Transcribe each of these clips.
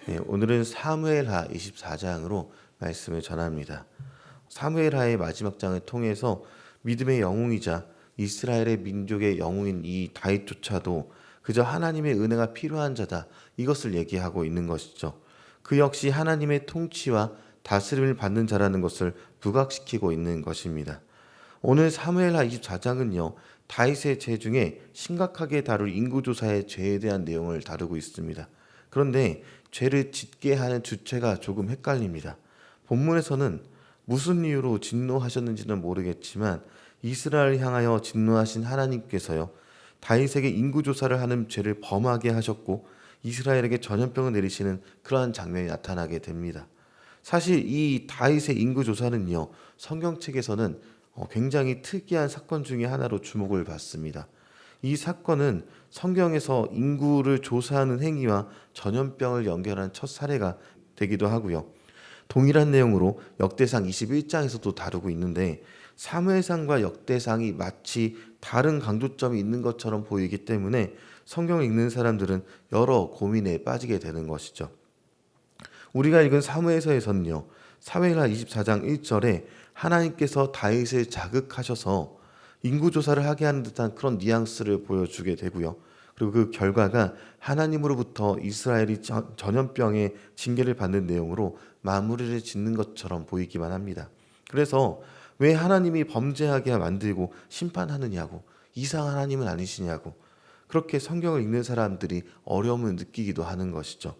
네, 오늘은 사무엘하 24장으로 말씀을 전합니다. 사무엘하의 마지막 장을 통해서 믿음의 영웅이자 이스라엘의 민족의 영웅인 이 다윗조차도 그저 하나님의 은혜가 필요한 자다, 이것을 얘기하고 있는 것이죠. 그 역시 하나님의 통치와 다스림을 받는 자라는 것을 부각시키고 있는 것입니다. 오늘 사무엘하 24장은요, 다윗의 죄 중에 심각하게 다룰 인구조사의 죄에 대한 내용을 다루고 있습니다. 그런데 죄를 짓게 하는 주체가 조금 헷갈립니다. 본문에서는 무슨 이유로 진노하셨는지는 모르겠지만 이스라엘을 향하여 진노하신 하나님께서요, 다윗에게 인구조사를 하는 죄를 범하게 하셨고 이스라엘에게 전염병을 내리시는 그러한 장면이 나타나게 됩니다. 사실 이 다윗의 인구조사는요, 성경책에서는 굉장히 특이한 사건 중에 하나로 주목을 받습니다. 이 사건은 성경에서 인구를 조사하는 행위와 전염병을 연결한 첫 사례가 되기도 하고요. 동일한 내용으로 역대상 21장에서도 다루고 있는데 사무엘상과 역대상이 마치 다른 강조점이 있는 것처럼 보이기 때문에 성경을 읽는 사람들은 여러 고민에 빠지게 되는 것이죠. 우리가 읽은 사무엘서에서는요, 사무엘하 24장 1절에 하나님께서 다윗을 자극하셔서 인구조사를 하게 하는 듯한 그런 뉘앙스를 보여주게 되고요. 그리고 그 결과가 하나님으로부터 이스라엘이 전염병의 징계를 받는 내용으로 마무리를 짓는 것처럼 보이기만 합니다. 그래서 왜 하나님이 범죄하게 만들고 심판하느냐고, 이상한 하나님은 아니시냐고, 그렇게 성경을 읽는 사람들이 어려움을 느끼기도 하는 것이죠.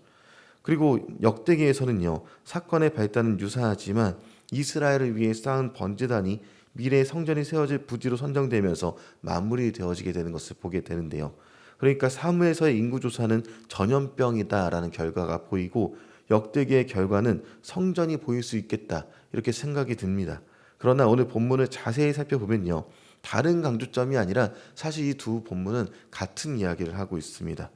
그리고 역대기에서는요, 사건의 발단은 유사하지만 이스라엘을 위해 쌓은 번제단이 미래의 성전이 세워질 부지로 선정되면서 마무리되어지게 되는 것을 보게 되는데요. 그러니까 사무에서의 인구조사는 전염병이다라는 결과가 보이고 역대기의 결과는 성전이 보일 수 있겠다, 이렇게 생각이 듭니다. 그러나 오늘 본문을 자세히 살펴보면요, 다른 강조점이 아니라 사실 이 두 본문은 같은 이야기를 하고 있습니다.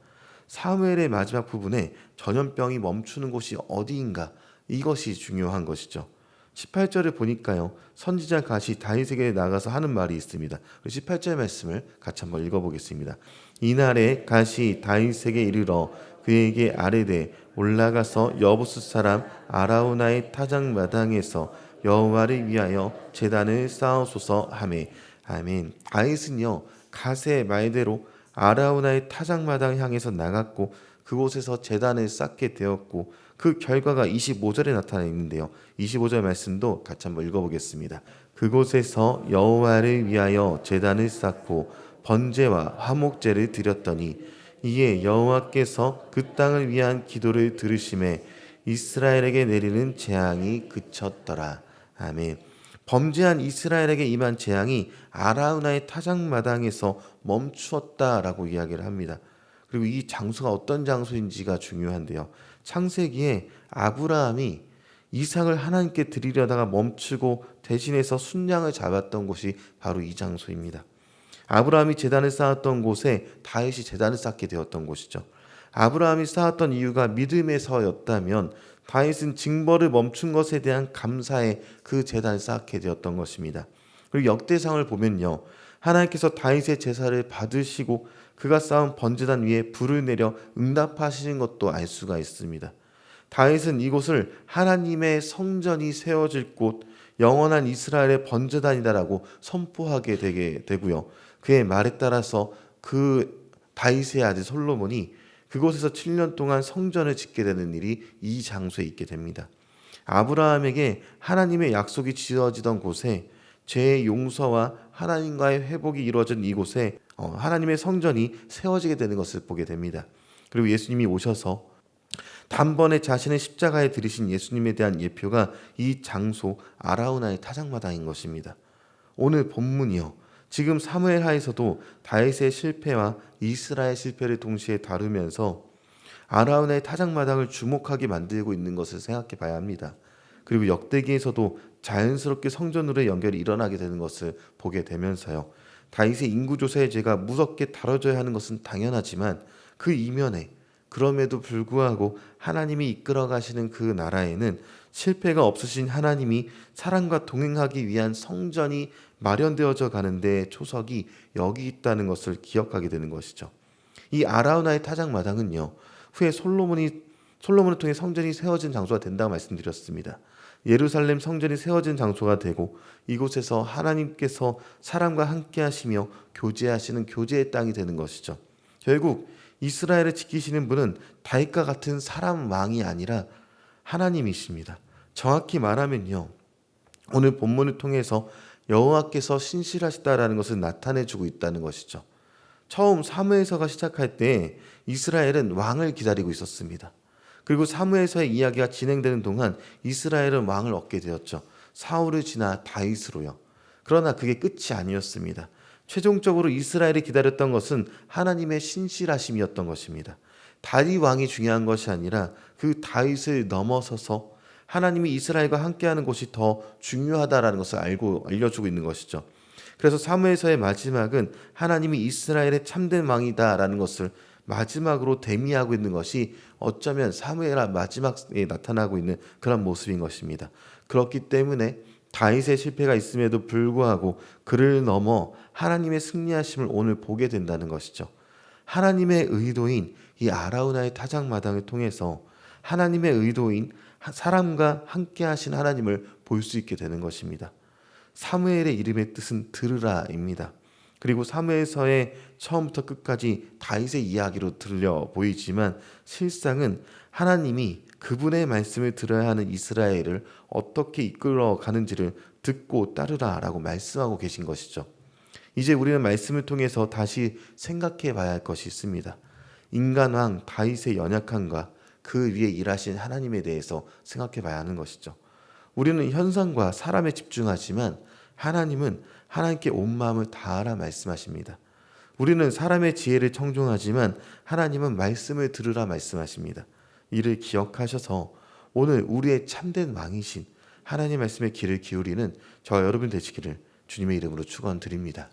사무엘의 마지막 부분에 전염병이 멈추는 곳이 어디인가, 이것이 중요한 것이죠. 18절을 보니까요, 선지자 갓이 다윗에게 나가서 하는 말이 있습니다. 18절 말씀을 같이 한번 읽어보겠습니다. 이날에 갓이 다윗에게 이르러 그에게 아뢰되 올라가서 여부스 사람 아라우나의 타작마당에서 여호와를 위하여 제단을 쌓으소서 하매. 아멘. 다윗은요, 갓의 말대로 아라우나의 타작마당 향해서 나갔고 그곳에서 제단을 쌓게 되었고 그 결과가 25절에 나타나 있는데요. 25절 말씀도 같이 한번 읽어보겠습니다. 그곳에서 여호와를 위하여 제단을 쌓고 번제와 화목제를 드렸더니 이에 여호와께서 그 땅을 위한 기도를 들으심에 이스라엘에게 내리는 재앙이 그쳤더라. 아멘. 범죄한 이스라엘에게 임한 재앙이 아라우나의 타작마당에서 멈추었다라고 이야기를 합니다. 그리고 이 장소가 어떤 장소인지가 중요한데요. 창세기에 아브라함이 이삭을 하나님께 드리려다가 멈추고 대신해서 순양을 잡았던 곳이 바로 이 장소입니다. 아브라함이 제단을 쌓았던 곳에 다윗이 제단을 쌓게 되었던 곳이죠. 아브라함이 쌓았던 이유가 믿음에서였다면 다윗은 징벌을 멈춘 것에 대한 감사에 그 제단을 쌓게 되었던 것입니다. 그리고 역대상을 보면요, 하나님께서 다윗의 제사를 받으시고 그가 쌓은 번제단 위에 불을 내려 응답하시는 것도 알 수가 있습니다. 다윗은 이곳을 하나님의 성전이 세워질 곳, 영원한 이스라엘의 번제단이다라고 선포하게 되게 되고요. 그의 말에 따라서 그 다윗의 아들 솔로몬이 그곳에서 7년 동안 성전을 짓게 되는 일이 이 장소에 있게 됩니다. 아브라함에게 하나님의 약속이 지어지던 곳에 죄의 용서와 하나님과의 회복이 이루어진 이곳에 하나님의 성전이 세워지게 되는 것을 보게 됩니다. 그리고 예수님이 오셔서 단번에 자신의 십자가에 들이신 예수님에 대한 예표가 이 장소 아라우나의 타작마당인 것입니다. 오늘 본문이요, 지금 사무엘하에서도 다윗의 실패와 이스라엘 실패를 동시에 다루면서 아라우나의 타작마당을 주목하게 만들고 있는 것을 생각해 봐야 합니다. 그리고 역대기에서도 자연스럽게 성전으로의 연결이 일어나게 되는 것을 보게 되면서요, 다윗의 인구조사의 죄가 무섭게 다뤄져야 하는 것은 당연하지만 그 이면에 그럼에도 불구하고 하나님이 이끌어 가시는 그 나라에는 실패가 없으신 하나님이 사랑과 동행하기 위한 성전이 마련되어져 가는데 초석이 여기 있다는 것을 기억하게 되는 것이죠. 이 아라우나의 타작마당은요, 후에 솔로몬을 통해 성전이 세워진 장소가 된다고 말씀드렸습니다. 예루살렘 성전이 세워진 장소가 되고 이곳에서 하나님께서 사람과 함께 하시며 교제하시는 교제의 땅이 되는 것이죠. 결국 이스라엘을 지키시는 분은 다윗과 같은 사람 왕이 아니라 하나님이십니다. 정확히 말하면요, 오늘 본문을 통해서 여호와께서 신실하시다라는 것을 나타내주고 있다는 것이죠. 처음 사무엘서가 시작할 때 이스라엘은 왕을 기다리고 있었습니다. 그리고 사무엘서의 이야기가 진행되는 동안 이스라엘은 왕을 얻게 되었죠. 사울을 지나 다윗으로요. 그러나 그게 끝이 아니었습니다. 최종적으로 이스라엘이 기다렸던 것은 하나님의 신실하심이었던 것입니다. 다윗 왕이 중요한 것이 아니라 그 다윗을 넘어서서 하나님이 이스라엘과 함께하는 것이 더 중요하다라는 것을 알려주고 있는 것이죠. 그래서 사무엘서의 마지막은 하나님이 이스라엘의 참된 왕이다라는 것을 마지막으로 대미하고 있는 것이 어쩌면 사무엘하 마지막에 나타나고 있는 그런 모습인 것입니다. 그렇기 때문에 다윗의 실패가 있음에도 불구하고 그를 넘어 하나님의 승리하심을 오늘 보게 된다는 것이죠. 하나님의 의도인 이 아라우나의 타작마당을 통해서 하나님의 의도인 사람과 함께 하신 하나님을 볼 수 있게 되는 것입니다. 사무엘의 이름의 뜻은 들으라입니다. 그리고 사무엘서의 처음부터 끝까지 다윗의 이야기로 들려 보이지만 실상은 하나님이 그분의 말씀을 들어야 하는 이스라엘을 어떻게 이끌어 가는지를 듣고 따르라라고 말씀하고 계신 것이죠. 이제 우리는 말씀을 통해서 다시 생각해 봐야 할 것이 있습니다. 인간왕 다윗의 연약함과 그 위에 일하신 하나님에 대해서 생각해 봐야 하는 것이죠. 우리는 현상과 사람에 집중하지만 하나님은 하나님께 온 마음을 다하라 말씀하십니다. 우리는 사람의 지혜를 청종하지만 하나님은 말씀을 들으라 말씀하십니다. 이를 기억하셔서 오늘 우리의 참된 왕이신 하나님 말씀에 귀를 기울이는 저 여러분 되시기를 주님의 이름으로 축원드립니다.